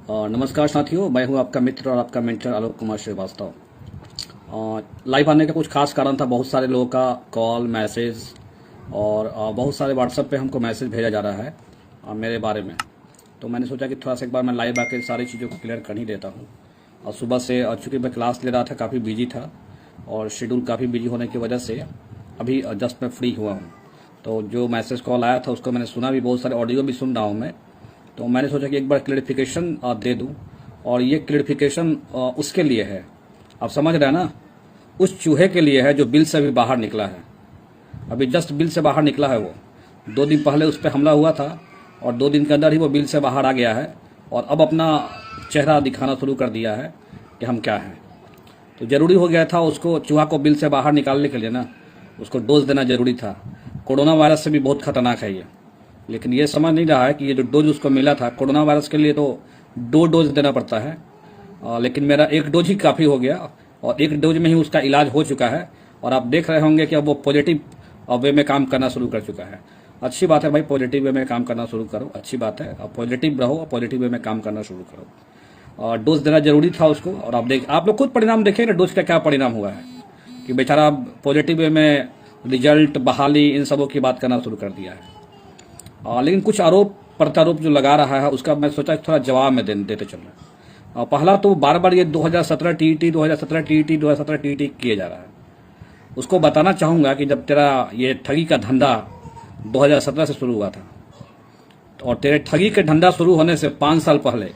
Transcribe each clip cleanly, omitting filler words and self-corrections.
नमस्कार साथियों, मैं हूं आपका मित्र और आपका मेंटर आलोक कुमार श्रीवास्तव। लाइव आने का कुछ खास कारण था। बहुत सारे लोगों का कॉल, मैसेज और बहुत सारे व्हाट्सएप पे हमको मैसेज भेजा जा रहा है मेरे बारे में। तो मैंने सोचा कि थोड़ा सा एक बार मैं लाइव आके सारी चीज़ों को क्लियर कर ही देता हूं। और सुबह से चूँकि मैं क्लास ले रहा था, काफ़ी बिजी था और शेड्यूल काफ़ी बिजी होने की वजह से अभी जस्ट मैं फ्री हुआ हूँ। तो जो मैसेज कॉल आया था उसको मैंने सुना भी, बहुत सारे ऑडियो भी सुन रहा हूँ मैं। तो मैंने सोचा कि एक बार क्लियरिफिकेशन दे दूं। और ये क्लियरिफिकेशन उसके लिए है, आप समझ रहे हैं ना, उस चूहे के लिए है जो बिल से अभी बाहर निकला है। अभी जस्ट बिल से बाहर निकला है। वो 2 दिन पहले उस पर हमला हुआ था और 2 दिन के अंदर ही वो बिल से बाहर आ गया है और अब अपना चेहरा दिखाना शुरू कर दिया है कि हम क्या हैं। तो जरूरी हो गया था उसको, चूहा को बिल से बाहर निकालने के लिए ना, उसको डोज देना जरूरी था। कोरोना वायरस से भी बहुत खतरनाक है ये, लेकिन ये समझ नहीं रहा है कि ये जो डोज उसको मिला था कोरोना वायरस के लिए तो 2 डोज देना पड़ता है। लेकिन मेरा 1 डोज ही काफ़ी हो गया और 1 डोज में ही उसका इलाज हो चुका है। और आप देख रहे होंगे कि अब वो पॉजिटिव वे में काम करना शुरू कर चुका है। अच्छी बात है भाई, पॉजिटिव वे में काम करना शुरू करो, अच्छी बात है। अब पॉजिटिव रहो और पॉजिटिव वे में काम करना शुरू करो। और डोज देना जरूरी था उसको। और आप लोग खुद परिणाम देखें ना, डोज का क्या परिणाम हुआ है कि बेचारा पॉजिटिव वे में रिजल्ट, बहाली, इन सबों की बात करना शुरू कर दिया है। लेकिन कुछ आरोप प्रत्यारोप जो लगा रहा है उसका मैं सोचा थोड़ा जवाब में देते चलो। पहला तो बार बार ये 2017 टीईटी 2017 टीईटी 2017 टीईटी किए जा रहा है। उसको बताना चाहूंगा कि जब तेरा ये ठगी का धंधा 2017 से शुरू हुआ था और तेरे ठगी के धंधा शुरू होने से 5 साल पहले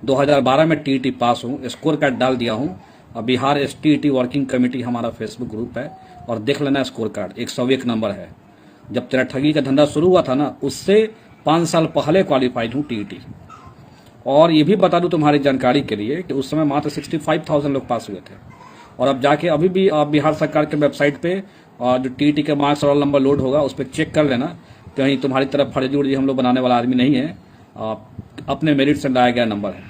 2012 में टीईटी पास हूँ, स्कोर कार्ड डाल दिया हूँ। और बिहार एसटीईटी वर्किंग कमेटी हमारा फेसबुक ग्रुप है और देख लेना स्कोर कार्ड 101 नंबर है। जब तेरा ठगी का धंधा शुरू हुआ था ना, उससे 5 साल पहले क्वालिफाइड हूँ टीईटी। और ये भी बता दूं तुम्हारी जानकारी के लिए कि उस समय मात्र 65,000 लोग पास हुए थे। और अब जाके अभी भी बिहार सरकार के वेबसाइट पे जो टीईटी के मार्क्स रोल नंबर लोड होगा उस पर चेक कर लेना। कहीं तुम्हारी तरफ फर्जी उर्जी हम लोग बनाने वाला आदमी नहीं है, अपने मेरिट से लाया गया नंबर है।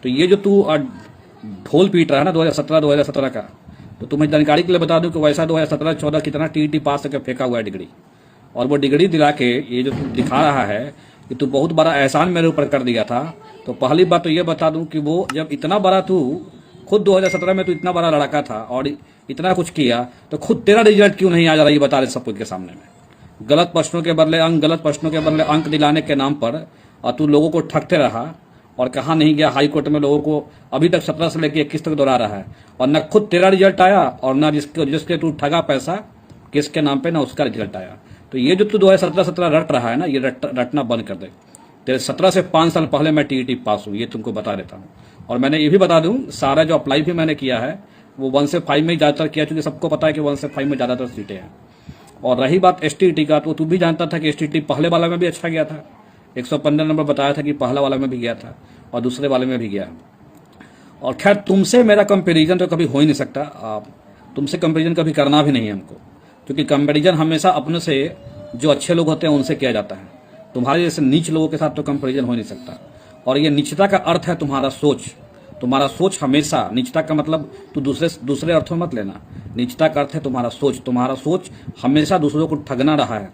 तो ये जो तू ढोल पीट रहा है ना 2017 का, तो तुम्हें जानकारी के लिए बता दूं कि वैसा 2017-14 कितना टीईटी पास करके फेंका हुआ है डिग्री। और वो डिग्री दिला के ये जो तू दिखा रहा है कि तू बहुत बड़ा एहसान मेरे ऊपर कर दिया था। तो पहली बात तो ये बता दूं कि वो जब इतना बड़ा, तू खुद 2017 में तू इतना बड़ा लड़का था और इतना कुछ किया, तो खुद तेरा रिजल्ट क्यों नहीं आ जा रहा, ये बता रहे सब कुछ के सामने में। गलत प्रश्नों के बदले अंक दिलाने के नाम पर तू लोगों को ठगते रहा और कहा नहीं गया हाई कोर्ट में लोगों को अभी तक 17 से लेकर 21 तक दोहरा रहा है। और न खुद तेरा रिजल्ट आया और न जिसके तू ठगा पैसा किसके नाम पे, ना उसका रिजल्ट आया। तो ये जो तू 2017 रट रहा है ना, ये रटना बंद कर दे। तेरे 17 से 5 साल पहले मैं टीईटी पास हूँ, ये तुमको बता देता हूँ। और मैंने ये भी बता दूं, सारा जो अप्लाई भी मैंने किया है वो 1 से 5 में ज्यादातर किया, क्योंकि सबको पता है कि 1 से 5 में ज्यादातर सीटें हैं। और रही बात एसटीईटी का, तो तू भी जानता था कि एसटीईटी पहले वाला में भी अच्छा गया था। 115 नंबर बताया था कि पहला वाला में भी गया था और दूसरे वाले में भी गया। और खैर तुमसे मेरा कंपेरिजन तो कभी हो ही नहीं सकता, तुमसे कंपेरिजन कभी करना भी नहीं है हमको, क्योंकि कंपैरिजन हमेशा अपने से जो अच्छे लोग होते हैं उनसे किया जाता है। तुम्हारे जैसे नीच लोगों के साथ तो कंपैरिजन हो नहीं सकता। और ये नीचता का अर्थ है तुम्हारा सोच। तुम्हारा सोच हमेशा, नीचता का मतलब तू दूसरे अर्थों मत लेना। नीचता का अर्थ है तुम्हारा सोच। तुम्हारा सोच हमेशा दूसरों को ठगना रहा है।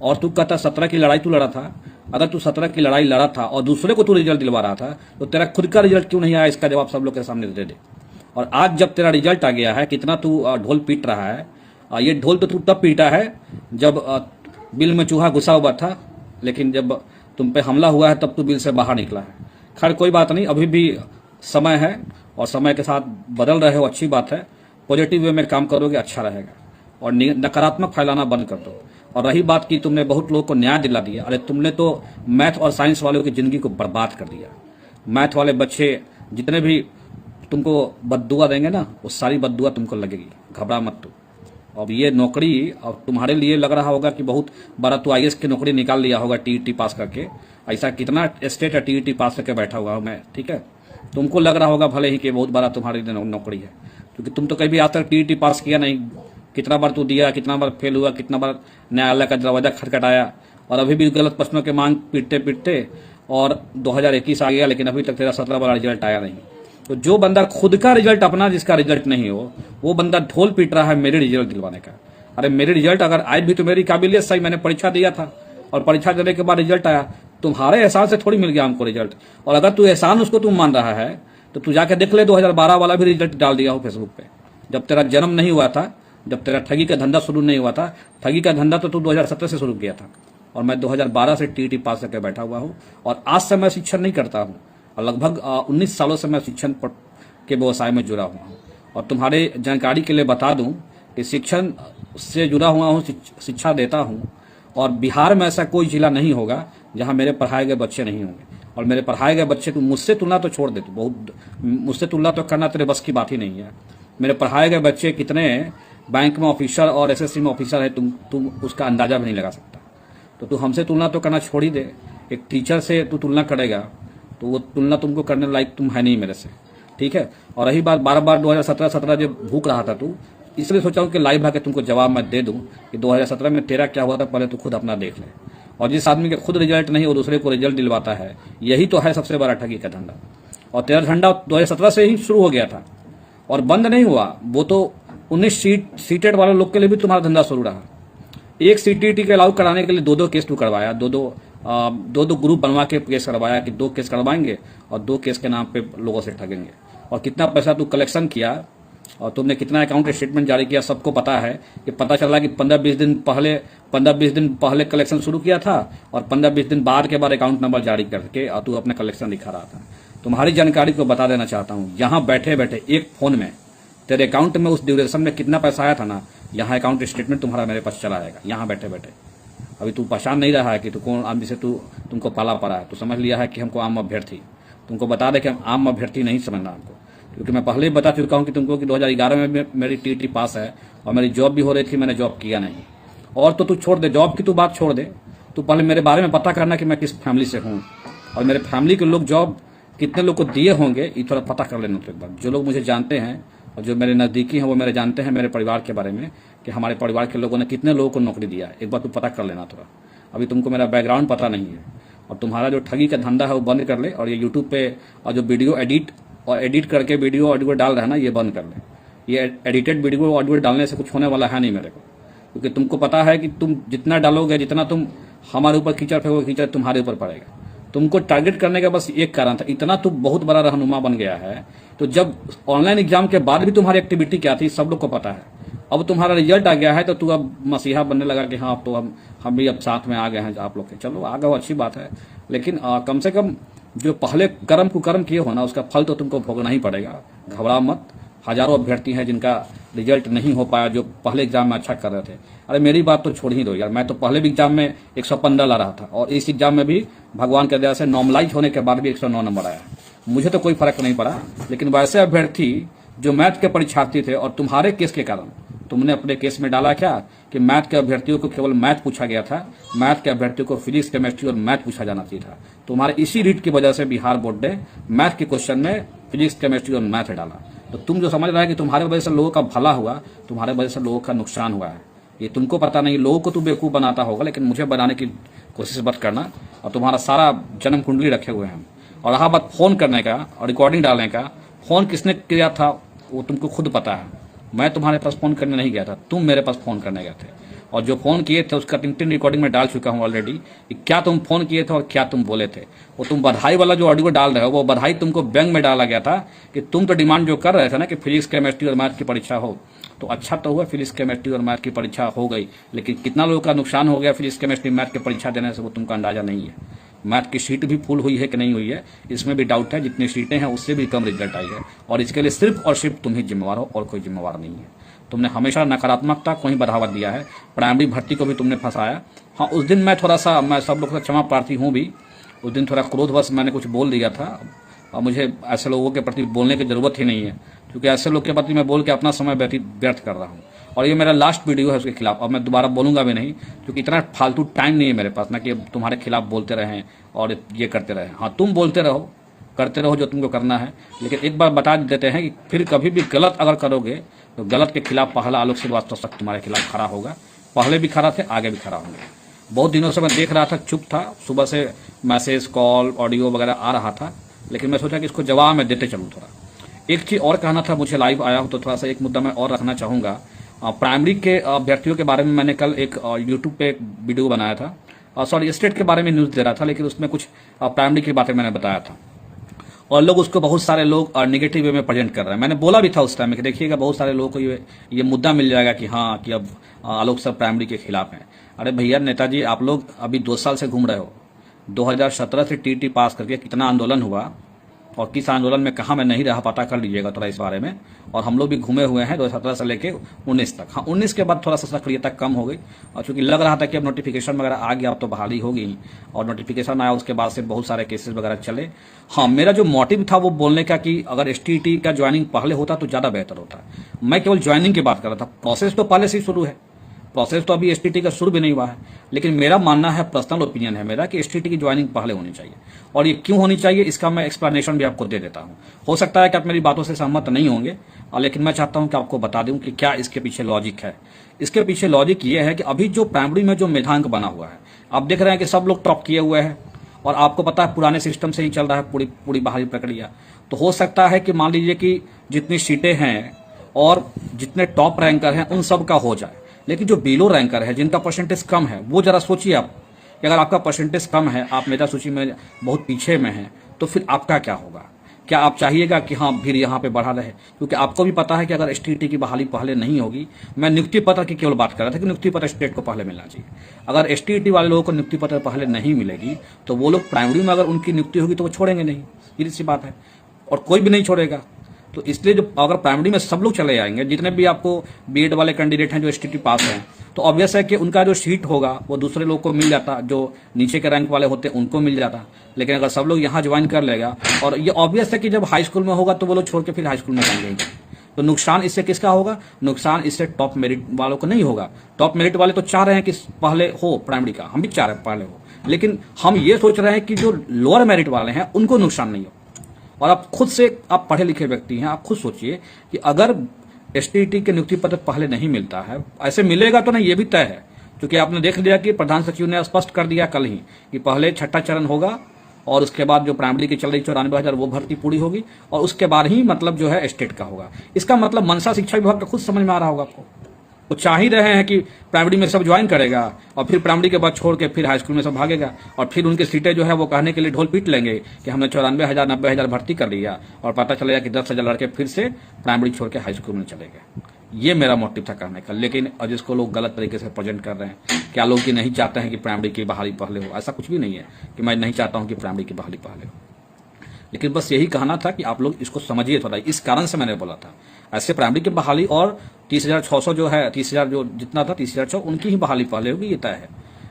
और तू कहता 17 की लड़ाई तू लड़ा था। अगर तू 17 की लड़ाई लड़ा था और दूसरे को तू रिजल्ट दिलवा रहा था, तो तेरा खुद का रिजल्ट क्यों नहीं आया, इसका जवाब सब लोग के सामने दे दे। और आज जब तेरा रिजल्ट आ गया है, कितना तू ढोल पीट रहा है, ये ढोल तो तू तब पीटा है जब बिल में चूहा घुसा हुआ था, लेकिन जब तुम पे हमला हुआ है तब तू बिल से बाहर निकला है। खैर कोई बात नहीं, अभी भी समय है और समय के साथ बदल रहे हो, अच्छी बात है। पॉजिटिव वे में काम करोगे, अच्छा रहेगा। और नकारात्मक फैलाना बंद कर दो। और रही बात की तुमने बहुत लोगों को न्याय दिला दिया, अरे तुमने तो मैथ और साइंस वालों की जिंदगी को बर्बाद कर दिया। मैथ वाले बच्चे जितने भी तुमको बद्दुआ देंगे ना, वो सारी बद्दुआ तुमको लगेगी, घबरा मत तू। अब ये नौकरी अब तुम्हारे लिए लग रहा होगा कि बहुत बड़ा तू आईएएस की नौकरी निकाल लिया होगा टीईटी पास करके। ऐसा कितना स्टेट है टीईटी पास करके बैठा हुआ हूं मैं, ठीक है। तुमको लग रहा होगा भले ही कि बहुत बड़ा तुम्हारी नौकरी है, क्योंकि तुम तो कभी आज तक टीईटी पास किया नहीं। कितना बार तू दिया, कितना बार फेल हुआ, कितना बार न्यायालय का दरवाजा खटखटाया, और अभी भी गलत प्रश्नों के मांग पीटते पीटते और 2021 आ गया, लेकिन अभी तक तेरा 17 वाला रिजल्ट आया नहीं। तो जो बंदा खुद का रिजल्ट अपना, जिसका रिजल्ट नहीं हो, वो बंदा ढोल पीट रहा है मेरे रिजल्ट दिलवाने का। अरे मेरे रिजल्ट अगर आज भी तो मेरी काबिलियत सही, मैंने परीक्षा दिया था, और परीक्षा देने के बाद रिजल्ट आया, तुम्हारे एहसान से थोड़ी मिल गया हमको रिजल्ट। और अगर तू एहसान उसको तुम मान रहा है तो तू जाके देख ले, 2012 वाला भी रिजल्ट डाल दिया हो फेसबुक पे। जब तेरा जन्म नहीं हुआ था, जब तेरा ठगी का धंधा शुरू नहीं हुआ था, ठगी का धंधा तो तू 2017 से शुरू किया था, और मैं 2012 से टीईटी पास करके बैठा हुआ हूँ। और आज से मैं शिक्षण नहीं करता हूँ, और लगभग 19 सालों से मैं शिक्षण के व्यवसाय में जुड़ा हुआ हूँ। और तुम्हारे जानकारी के लिए बता दूं कि शिक्षण से जुड़ा हुआ हूँ, शिक्षा देता हूँ, और बिहार में ऐसा कोई जिला नहीं होगा जहाँ मेरे पढ़ाए गए बच्चे नहीं होंगे। और मेरे पढ़ाए गए बच्चे, तू मुझसे तुलना तो छोड़ दे, तू बहुत मुझसे तुलना तो करना तेरे बस की बात ही नहीं है। मेरे पढ़ाए गए बच्चे कितने बैंक में ऑफिसर और एसएससी में ऑफिसर है, तुम उसका अंदाजा भी नहीं लगा सकता। तो तू हमसे तुलना तो करना छोड़ ही दे। एक टीचर से तू तुलना करेगा तो वो तुलना तुमको करने लायक तुम है नहीं मेरे से, ठीक है। और रही बात बार बार 2017 जब भूख रहा था तू, इसलिए सोचा हूँ कि लाइव आके तुमको जवाब मैं दे दूं कि 2017 में तेरा क्या हुआ था, पहले तू खुद अपना देख ले। और जिस आदमी के खुद रिजल्ट नहीं और दूसरे को रिजल्ट दिलवाता है, यही तो है सबसे बड़ा ठगी का धंधा। और तेरा धंधा 2017 से ही शुरू हो गया था और बंद नहीं हुआ। वो तो 19 सीटेड वाले लोग के लिए भी तुम्हारा धंधा शुरू रहा। एक सीटीटी के अलाउ कराने के लिए 2-2 केस तू करवाया, दो ग्रुप बनवा के केस करवाया कि 2 केस करवाएंगे और 2 केस के नाम पे लोगों से ठगेंगे। और कितना पैसा तू कलेक्शन किया और तुमने कितना अकाउंट स्टेटमेंट जारी किया, सबको पता है। कि पता चला कि 15-20 दिन पहले कलेक्शन शुरू किया था और 15-20 दिन बाद के बाद अकाउंट नंबर जारी करके और तू अपने कलेक्शन दिखा रहा था। तुम्हारी जानकारी को बता देना चाहता हूँ, यहाँ बैठे बैठे एक फोन में तेरे अकाउंट में उस ड्यूरेशन में कितना पैसा आया था ना, यहाँ अकाउंट स्टेटमेंट तुम्हारा मेरे पास चला आएगा, यहाँ बैठे बैठे। अभी तू पहचान नहीं रहा है कि तू कौन आदमी से तुमको पाला पड़ा है। तू समझ लिया है कि हमको आम अभ्यर्थी, तुमको बता दे कि हम आम अभ्यर्थी नहीं समझना हमको, क्योंकि मैं पहले ही बता चुका हूं कि तुमको कि 2011 में मेरी टीटी पास है और मेरी जॉब भी हो रही थी, मैंने जॉब किया नहीं। और तो तू छोड़ दे, जॉब की तू बात छोड़ दे, तू पहले मेरे बारे में पता करना कि मैं किस फैमिली से हूँ और मेरे फैमिली के लोग जॉब कितने लोग को दिए होंगे, ये थोड़ा पता कर लेना तो एक बार। जो लोग मुझे जानते हैं और जो मेरे नज़दीकी हैं वो मेरे जानते हैं मेरे परिवार के बारे में कि हमारे परिवार के लोगों ने कितने लोगों को नौकरी दिया है, एक बार तू पता कर लेना थोड़ा। अभी तुमको मेरा बैकग्राउंड पता नहीं है और तुम्हारा जो ठगी का धंधा है वो बंद कर ले। और ये यूट्यूब पे और जो वीडियो एडिट करके वीडियो ऑडियो डाल रहा है ना, ये बंद कर ले। ये एडिटेड वीडियो ऑडियो डालने से कुछ होने वाला है नहीं मेरे को, क्योंकि तुमको पता है कि तुम जितना डालोगे, जितना तुम हमारे ऊपर कीचड़ फेंकोगे, कीचड़ तुम्हारे ऊपर पड़ेगा। तुमको टारगेट करने का बस एक कारण था, इतना तो बहुत बड़ा रहनुमा बन गया है। तो जब ऑनलाइन एग्जाम के बाद भी तुम्हारी एक्टिविटी क्या थी सब लोग को पता है। अब तुम्हारा रिजल्ट आ गया है तो तू अब मसीहा बनने लगा कि हाँ अब तो हम भी अब साथ में आ गए हैं आप लोग के। चलो आ गए, अच्छी बात है, लेकिन कम से कम जो पहले कर्म कुकर्म किए हो ना, उसका फल तो तुमको भोगना ही पड़ेगा। घबरा मत। हजारों अभ्यर्थी हैं जिनका रिजल्ट नहीं हो पाया, जो पहले एग्जाम में अच्छा कर रहे थे। अरे मेरी बात तो छोड़ ही दो यार, मैं तो पहले भी एग्जाम में 115 ला रहा था और इस एग्जाम में भी भगवान के दया से नॉर्मलाइज होने के बाद भी 109 नंबर आया। मुझे तो कोई फर्क नहीं पड़ा, लेकिन वैसे अभ्यर्थी जो मैथ के परीक्षार्थी थे और तुम्हारे केस के कारण तुमने अपने केस में डाला क्या कि मैथ के अभ्यर्थियों को केवल मैथ पूछा गया था, मैथ के अभ्यर्थियों को फिजिक्स, केमिस्ट्री और मैथ पूछा जाना चाहिए था। तुम्हारे इसी रीट की वजह से बिहार बोर्ड ने मैथ के क्वेश्चन में फिजिक्स, केमिस्ट्री और मैथ डाला। तो तुम जो समझ रहा है कि तुम्हारे वजह से लोगों का भला हुआ, तुम्हारे वजह से लोगों का नुकसान हुआ है, ये तुमको पता नहीं। लोगों को तू बेवकूफ बनाता होगा, लेकिन मुझे बनाने की कोशिश मत करना। और तुम्हारा सारा जन्म कुंडली रखे हुए हैं। और रहा बात फोन करने का और रिकॉर्डिंग डालने का, फोन किसने किया था वो तुमको खुद पता है। मैं तुम्हारे पास फोन करने नहीं गया था, तुम मेरे पास फोन करने गए थे। और जो फोन किए थे उसका 3 रिकॉर्डिंग में डाल चुका हूं ऑलरेडी, क्या तुम फोन किए थे और क्या तुम बोले थे। वो तुम बधाई वाला जो ऑडियो डाल रहे हो, वो बधाई तुमको बैंक में डाला गया था कि तुम तो डिमांड जो कर रहे थे ना कि फिजिक्स, केमिस्ट्री और मैथ की परीक्षा हो। तो अच्छा तो हुआ फिजिक्स, केमिस्ट्री और मैथ की परीक्षा हो गई, लेकिन कितना लोगों का नुकसान हो गया फिजिक्स, केमिस्ट्री, मैथ की परीक्षा देने से वो तुमको अंदाजा नहीं है। मैथ की सीट भी फुल हुई है कि नहीं हुई है, इसमें भी डाउट है। जितनी सीटें हैं उससे भी कम रिजल्ट आई है, और इसके लिए सिर्फ और सिर्फ तुम ही जिम्मेवार हो और कोई जिम्मेवार नहीं है। तुमने हमेशा नकारात्मकता को ही बढ़ावा दिया है, प्राइमरी भर्ती को भी तुमने फंसाया। हाँ, उस दिन मैं सब लोग से क्षमा प्रार्थी हूँ भी। उस दिन थोड़ा क्रोधवश मैंने कुछ बोल दिया था, और मुझे ऐसे लोगों के प्रति बोलने की जरूरत ही नहीं है, क्योंकि ऐसे लोग के प्रति मैं बोल के अपना समय व्यर्थ कर रहा हूँ। और ये मेरा लास्ट वीडियो है उसके खिलाफ, और मैं दोबारा बोलूंगा भी नहीं, क्योंकि इतना फालतू टाइम नहीं है मेरे पास ना कि तुम्हारे खिलाफ बोलते रहें और ये करते रहें। हाँ, तुम बोलते रहो, करते रहो जो तुमको करना है, लेकिन एक बार बता देते हैं कि फिर कभी भी गलत अगर करोगे तो गलत के खिलाफ पहला आलोक श्रीवास्तव तक तुम्हारे खिलाफ खड़ा होगा। पहले भी खड़ा थे, आगे भी खड़ा होंगे। बहुत दिनों से मैं देख रहा था, चुप था, सुबह से मैसेज, कॉल, ऑडियो वगैरह आ रहा था, लेकिन मैं सोचा कि इसको जवाब मैं देते चलूँ। थोड़ा एक चीज़ और कहना था, मुझे लाइव आया हूँ तो थोड़ा सा एक मुद्दा मैं और रखना चाहूँगा। प्राइमरी के अभ्यर्थियों के बारे में मैंने कल एक यूट्यूब पे एक वीडियो बनाया था। सॉरी स्टेट के बारे में न्यूज़ दे रहा था, लेकिन उसमें कुछ प्राइमरी की बातें मैंने बताया था और लोग उसको बहुत सारे लोग नेगेटिव वे में प्रेजेंट कर रहे हैं। मैंने बोला भी था उस टाइम में कि देखिएगा बहुत सारे लोगों को ये मुद्दा मिल जाएगा कि हाँ कि अब आलोक सर प्राइमरी के खिलाफ हैं। अरे भैया नेताजी, आप लोग अभी 2 साल से घूम रहे हो। 2017 से टीटी पास करके कितना आंदोलन हुआ और किस आंदोलन में कहाँ मैं नहीं रहा, पता कर लीजिएगा थोड़ा इस बारे में। और हम लोग भी घूमे हुए हैं 2017 से लेके 19 तक। हाँ 19 के बाद थोड़ा सा सक्रियता कम हो गई और चूंकि लग रहा था कि अब नोटिफिकेशन वगैरह आ गया, अब तो बहाली होगी और नोटिफिकेशन आया उसके बाद से बहुत सारे केसेस वगैरह चले। हाँ मेरा जो मोटिव था वो बोलने का कि अगर एसटीटी का ज्वाइनिंग पहले होता तो ज़्यादा बेहतर होता। मैं केवल ज्वाइनिंग की बात कर रहा था, प्रोसेस तो पहले से ही शुरू है, प्रोसेस तो अभी एसटीटी का शुरू भी नहीं हुआ है। लेकिन मेरा मानना है, पर्सनल ओपिनियन है मेरा, कि एसटीटी की ज्वाइनिंग पहले होनी चाहिए। और ये क्यों होनी चाहिए इसका मैं एक्सप्लेनेशन भी आपको दे देता हूँ। हो सकता है कि आप मेरी बातों से सहमत नहीं होंगे, लेकिन मैं चाहता हूँ कि आपको बता दूं कि क्या इसके पीछे लॉजिक है। इसके पीछे लॉजिक ये है कि अभी जो प्राइमरी में जो मेधांक बना हुआ है, आप देख रहे हैं कि सब लोग टॉप किए हुए हैं और आपको पता है पुराने सिस्टम से ही चल रहा है पूरी बाहरी प्रक्रिया। तो हो सकता है कि मान लीजिए कि जितनी सीटें हैं और जितने टॉप रैंकर हैं उन सब का हो जाए, लेकिन जो बिलो रैंकर है, जिनका परसेंटेज कम है, वो जरा सोचिए आप कि अगर आपका परसेंटेज कम है, आप मेधा सूची में बहुत पीछे में हैं, तो फिर आपका क्या होगा? क्या आप चाहिएगा कि हाँ फिर यहाँ पे बढ़ा रहे? क्योंकि आपको भी पता है कि अगर एसटीटी की बहाली पहले नहीं होगी, मैं नियुक्ति पत्र की केवल बात कर रहा था कि नियुक्ति पत्र स्टेट को पहले मिलना चाहिए। अगर एसटीटी वाले लोगों को नियुक्ति पत्र पहले नहीं मिलेगी तो वो लोग प्राइमरी में अगर उनकी नियुक्ति होगी तो वो छोड़ेंगे नहीं, सीधी सी बात है, और कोई भी नहीं छोड़ेगा। तो इसलिए जो अगर प्राइमरी में सब लोग चले जाएंगे, जितने भी आपको बीएड वाले कैंडिडेट हैं जो एसटीटी पास हैं, तो ऑब्वियस है कि उनका जो सीट होगा वो दूसरे लोग को मिल जाता, जो नीचे के रैंक वाले होते उनको मिल जाता। लेकिन अगर सब लोग यहाँ ज्वाइन कर लेगा, और ये ऑब्वियस है कि जब हाई स्कूल में होगा तो वो लोग छोड़ के फिर हाई स्कूल में जाएंगे, तो नुकसान इससे किसका होगा? नुकसान इससे टॉप मेरिट वालों को नहीं होगा। टॉप मेरिट वाले तो चाह रहे हैं कि पहले हो प्राइमरी का, हम भी चाह रहे हैं पहले हो, लेकिन हम ये सोच रहे हैं कि जो लोअर मेरिट वाले हैं उनको नुकसान नहीं हो। और आप खुद से, आप पढ़े लिखे व्यक्ति हैं, आप खुद सोचिए कि अगर एसटीटी के नियुक्ति पत्र पहले नहीं मिलता है, ऐसे मिलेगा तो नहीं ये भी तय है, क्योंकि आपने देख लिया कि प्रधान सचिव ने स्पष्ट कर दिया कल ही कि पहले छठा चरण होगा और उसके बाद जो प्राइमरी की चल रही 94,000 वो भर्ती पूरी होगी और उसके बाद ही मतलब जो है स्टेट का होगा। इसका मतलब मनसा शिक्षा विभाग का खुद समझ में आ रहा होगा आपको। वो चाह ही रहे हैं कि प्राइमरी में सब ज्वाइन करेगा और फिर प्राइमरी के बाद छोड़ के फिर हाई स्कूल में सब भागेगा और फिर उनकी सीटें जो है वो कहने के लिए ढोल पीट लेंगे कि हमने 94,000 90,000 भर्ती कर लिया और पता चलेगा कि 10,000 लड़के फिर से प्राइमरी छोड़ के हाई स्कूल में चले गए। ये मेरा मोटिव था कहने का। लेकिन अब इसको लोग गलत तरीके से प्रेजेंट कर रहे हैं, क्या लोग की नहीं चाहते हैं कि प्राइमरी की बहाली पहले हो? ऐसा कुछ भी नहीं है कि मैं नहीं चाहता हूँ कि प्राइमरी की बहाली पहले हो, लेकिन बस यही कहना था कि आप लोग इसको समझिए थोड़ा। इस कारण से मैंने बोला था, ऐसे प्राइमरी की बहाली और 30,600 जो है, 30,000 जो जितना था 30,600 उनकी ही बहाली पहले होगी, ये तय है।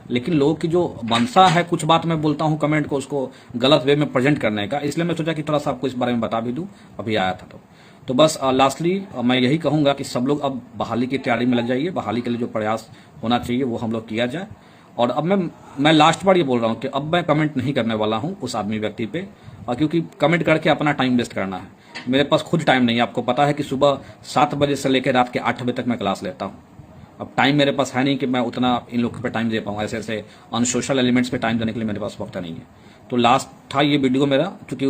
लेकिन लोगों की जो मनसा है, कुछ बात मैं बोलता हूँ कमेंट को उसको गलत वे में प्रेजेंट करने का, इसलिए मैं सोचा कि थोड़ा सा आपको इस बारे में बता भी दूं, अभी आया था तो बस लास्टली मैं यही कहूंगा कि सब लोग अब बहाली की तैयारी में लग जाइए। बहाली के लिए जो प्रयास होना चाहिए वो हम लोग किया जाए। और अब मैं लास्ट बार ये बोल रहा हूँ कि अब मैं कमेंट नहीं करने वाला हूँ उस आदमी व्यक्ति पे, क्योंकि कमेंट करके अपना टाइम वेस्ट करना है। मेरे पास खुद टाइम नहीं है, आपको पता है कि सुबह 7 बजे से लेकर रात के 8 बजे तक मैं क्लास लेता हूँ। अब टाइम मेरे पास है नहीं कि मैं उतना इन लोगों पे टाइम दे पाऊँ, ऐसे अनसोशल एलिमेंट्स पे टाइम देने के लिए मेरे पास वक्त नहीं है। तो लास्ट था ये वीडियो मेरा, क्योंकि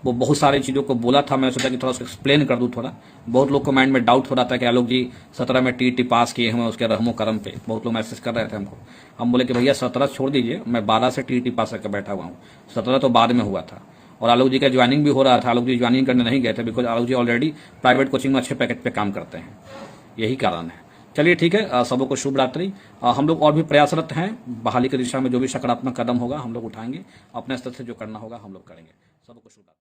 वो बहुत सारी चीज़ों को बोला था, मैं सोचा कि थोड़ा सा एक्सप्लेन कर दूं थोड़ा। बहुत लोग को माइंड में डाउट हो रहा था कि आलोक जी 17 में टीटी पास किए हैं उसके रहमो करम पे, बहुत लोग मैसेज कर रहे थे हमको। हम बोले कि भैया 17 छोड़ दीजिए, मैं 12 से टीटी पास करके बैठा हुआ हूँ, 17 तो बाद में हुआ था। और आलोक जी का ज्वाइनिंग भी हो रहा था, आलोक जी ज्वाइनिंग करने नहीं गए थे because Alok ji already private coaching में अच्छे पैकेज पे काम करते हैं, यही कारण है। चलिए ठीक है, सबों को शुभ रात्रि। हम लोग और भी प्रयासरत हैं, बहाली की दिशा में जो भी सकारात्मक कदम होगा हम लोग उठाएंगे, अपने स्तर से जो करना होगा हम लोग करेंगे। सबों को शुभ रात्रि।